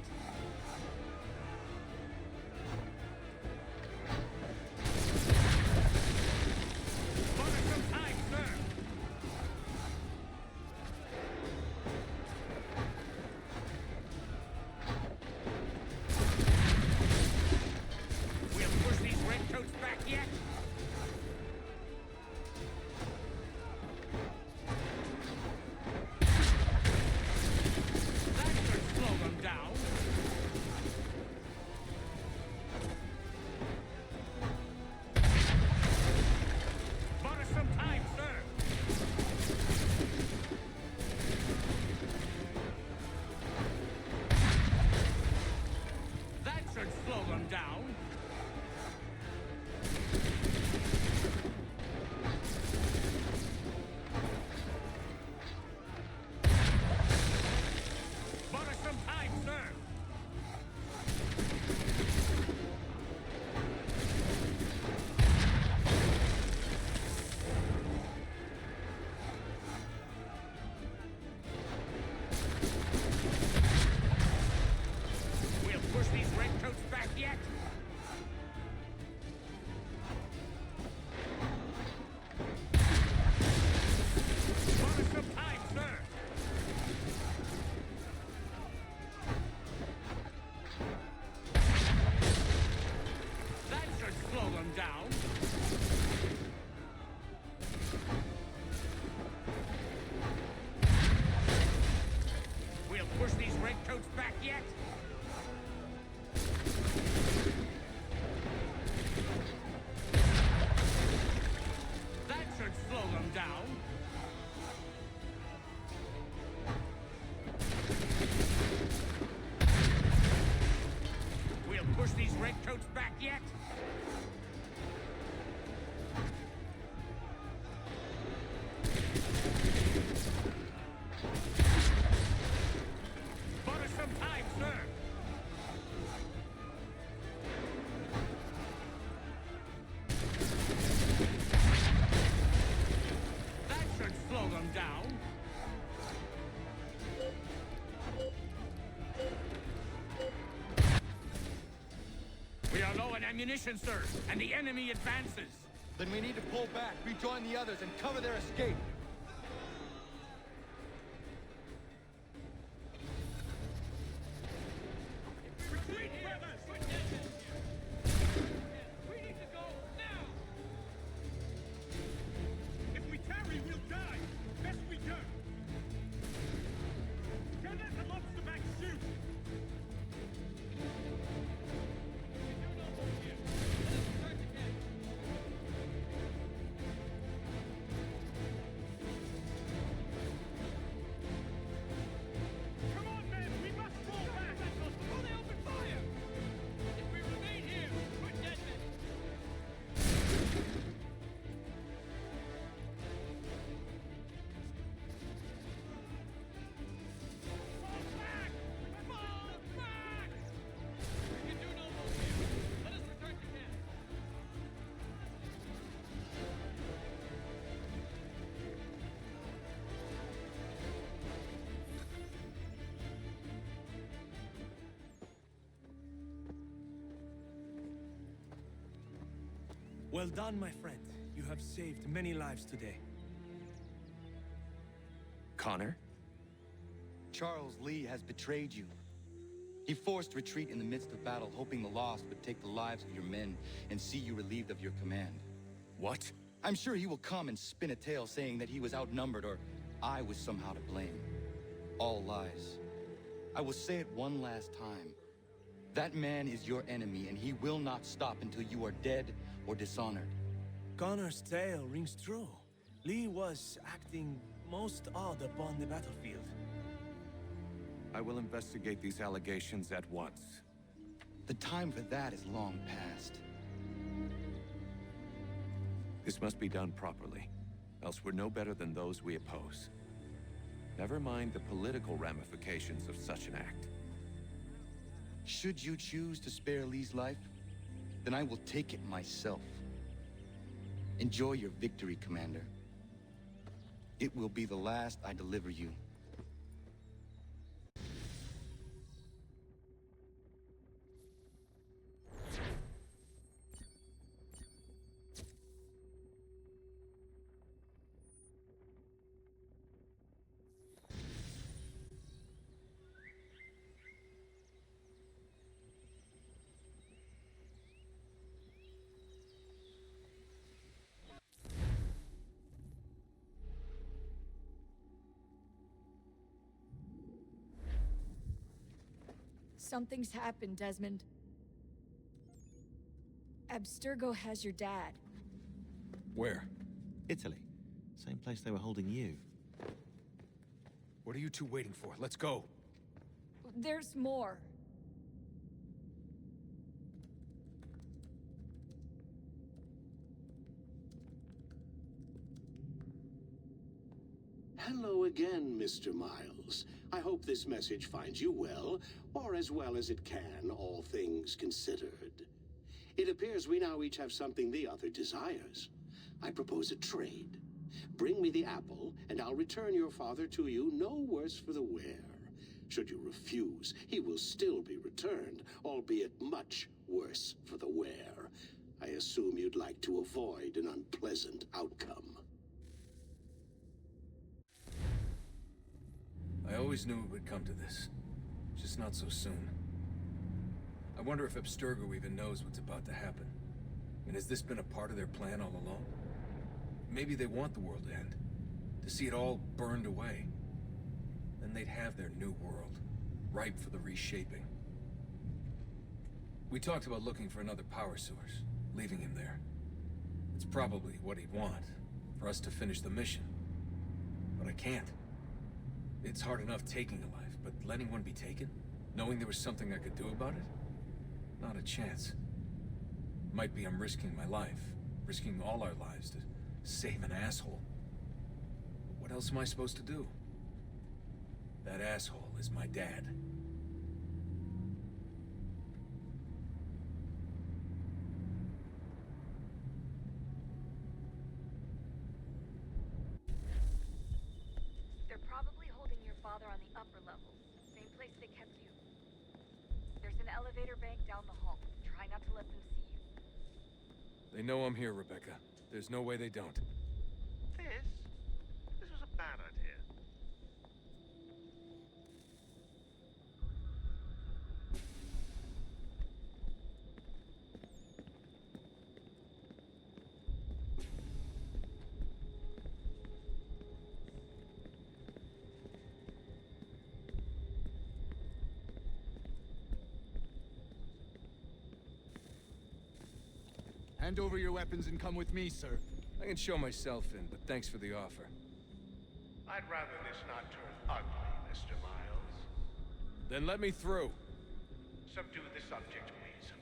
Ammunition, sir, and the enemy advances. Then we need to pull back, rejoin the others, and cover their escape. Retreat, brothers! We need to go now! If we tarry, we'll die. Best we can. Gather the lobster back soon. Well done, my friend. You have saved many lives today. Connor? Charles Lee has betrayed you. He forced retreat in the midst of battle, hoping the loss would take the lives of your men and see you relieved of your command. What? I'm sure he will come and spin a tale saying that he was outnumbered or I was somehow to blame. All lies. I will say it one last time. That man is your enemy, and he will not stop until you are dead or dishonored. Connor's tale rings true. Lee was acting most odd upon the battlefield. I will investigate these allegations at once. The time for that is long past. This must be done properly, else we're no better than those we oppose. Never mind the political ramifications of such an act. Should you choose to spare Lee's life, then I will take it myself. Enjoy your victory, Commander. It will be the last I deliver you. Something's happened, Desmond. Abstergo has your dad. Where? Italy. Same place they were holding you. What are you two waiting for? Let's go. There's more. Hello again, Mr. Miles. I hope this message finds you well, or as well as it can, all things considered. It appears we now each have something the other desires. I propose a trade. Bring me the apple, and I'll return your father to you no worse for the wear. Should you refuse, he will still be returned, albeit much worse for the wear. I assume you'd like to avoid an unpleasant outcome. I always knew it would come to this. Just not so soon. I wonder if Abstergo even knows what's about to happen. And has this been a part of their plan all along? Maybe they want the world to end. To see it all burned away. Then they'd have their new world, ripe for the reshaping. We talked about looking for another power source, leaving him there. It's probably what he'd want, for us to finish the mission. But I can't. It's hard enough taking a life, but letting one be taken? Knowing there was something I could do about it? Not a chance. Might be I'm risking my life, risking all our lives to save an asshole. But what else am I supposed to do? That asshole is my dad. They're probably holding your father on the upper level. Same place they kept you. There's an elevator bank down the hall. Try not to let them see you. They know I'm here, Rebecca. There's no way they don't. This was a bad idea. Hand over your weapons and come with me, sir. I can show myself in, but thanks for the offer. I'd rather this not turn ugly, Mr. Miles. Then let me through. Subdue the subject, please.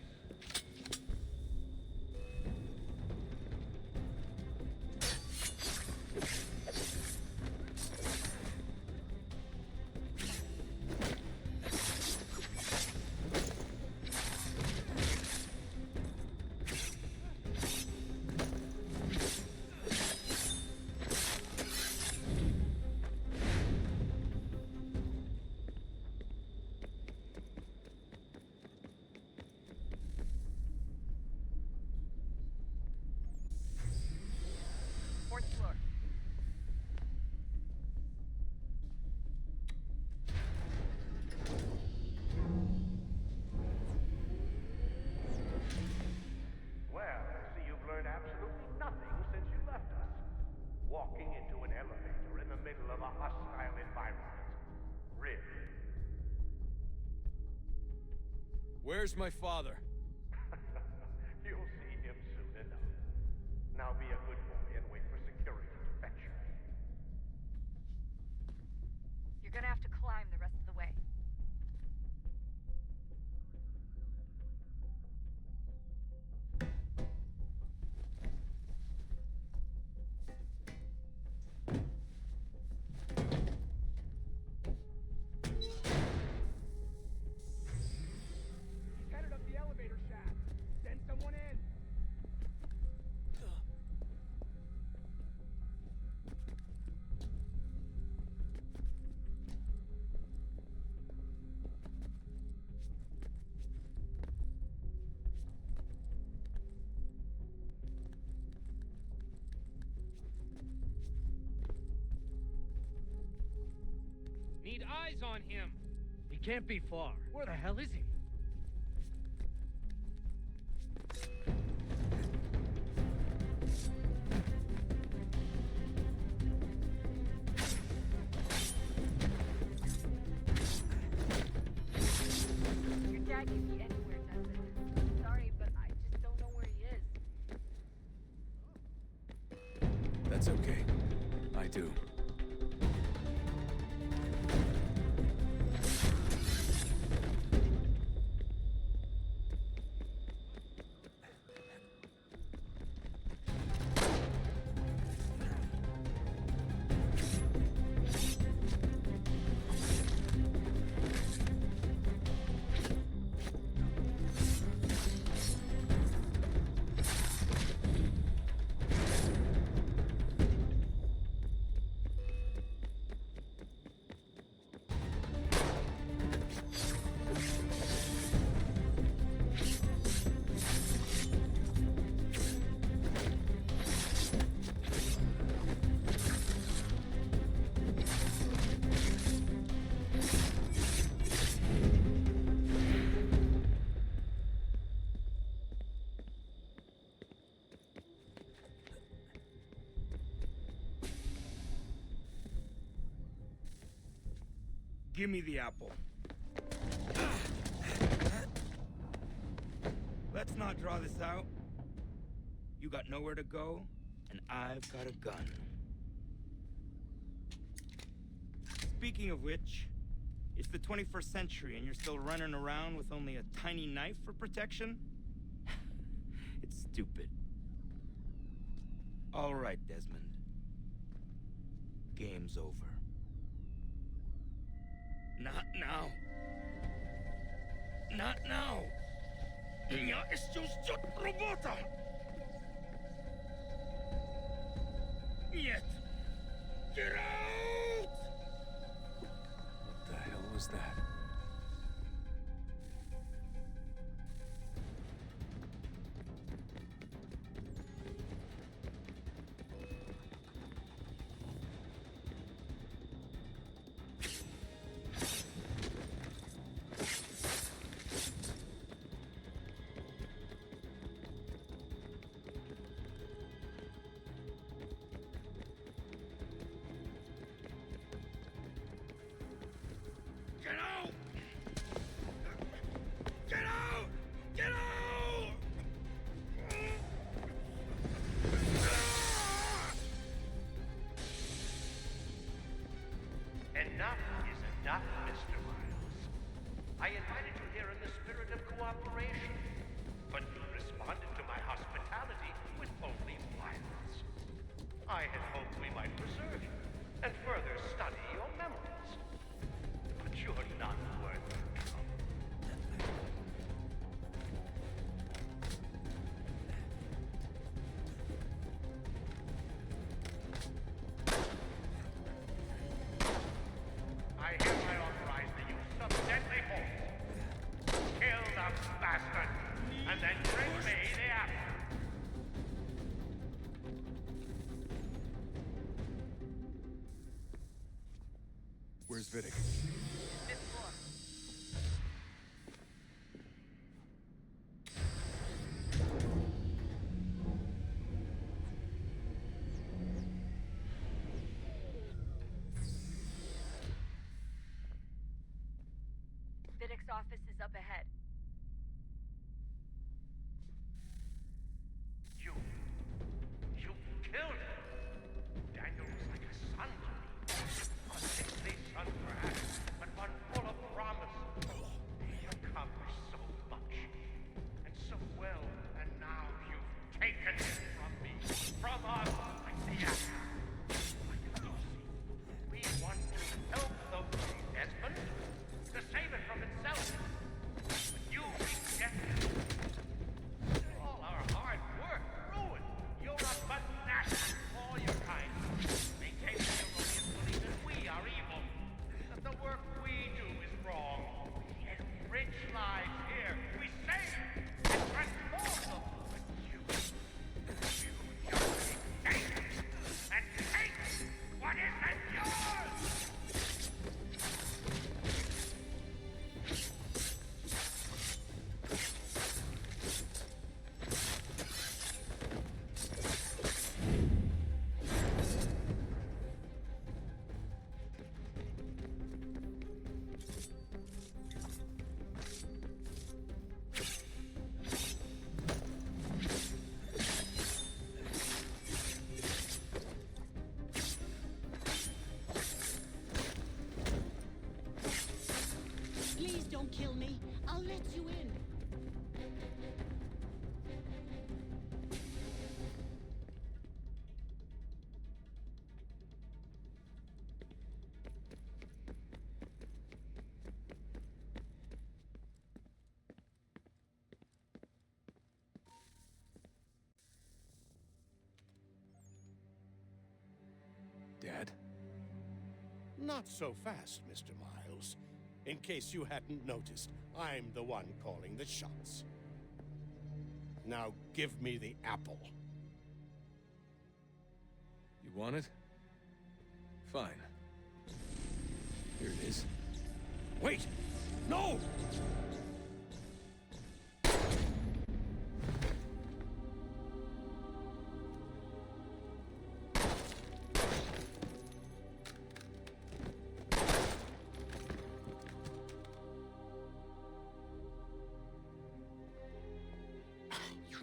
Fourth floor. Well, I see you've learned absolutely nothing since you left us. Walking into an elevator in the middle of a hostile environment. Really? Where's my father? You'll see him soon enough. Now be a good boy and wait for security to fetch you. You're gonna have to climb the rest of the way. need eyes on him. He can't be far. Where the hell is he? Your dad could be anywhere, Desmond. Sorry, but I just don't know where he is. That's okay. I do. Give me the apple. Let's not draw this out. You got nowhere to go, and I've got a gun. Speaking of which, it's the 21st century and you're still running around with only a tiny knife for protection? It's stupid. All right, Desmond. Game's over. Not now. Not now. Я еще ждет работа. Нет. Get out! What the hell was that? Get out! Get out! Get out! Enough is enough, Mr. Miles. I invited you here in the spirit of cooperation, but you responded to my hospitality with only violence. I had hoped we might preserve you and further study your memories. But you're not worth the trouble. I hereby authorize the use of deadly force. Kill the bastard, and then bring me the apple. Where's Vidic? Fifth floor. Vidic's office is up ahead. You killed him. Daniel was like a son to me. A sickly son, perhaps, but one full of promise. He accomplished so much, and so well, and now you've taken it from me, from us, like the apple. Like Lucy. We want to help the Desmond, to save it from itself. But don't kill me, I'll let you in. Dad? Not so fast, Mr. Miles. In case you hadn't noticed, I'm the one calling the shots. Now give me the apple. You want it? Fine. Here it is. Wait! No!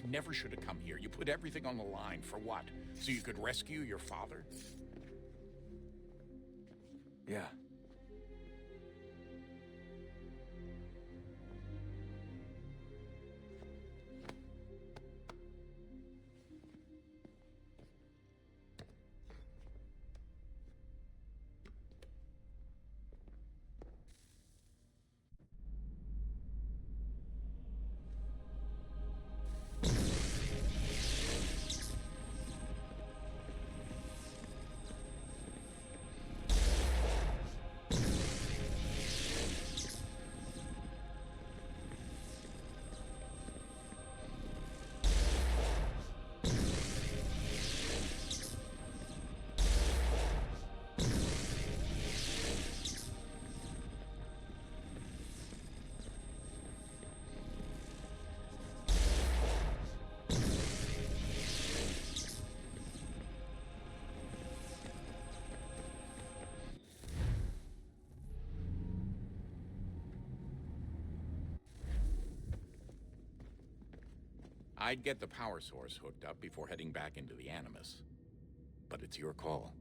You never should have come here. You put everything on the line. For what? So you could rescue your father? Yeah. I'd get the power source hooked up before heading back into the Animus. But it's your call.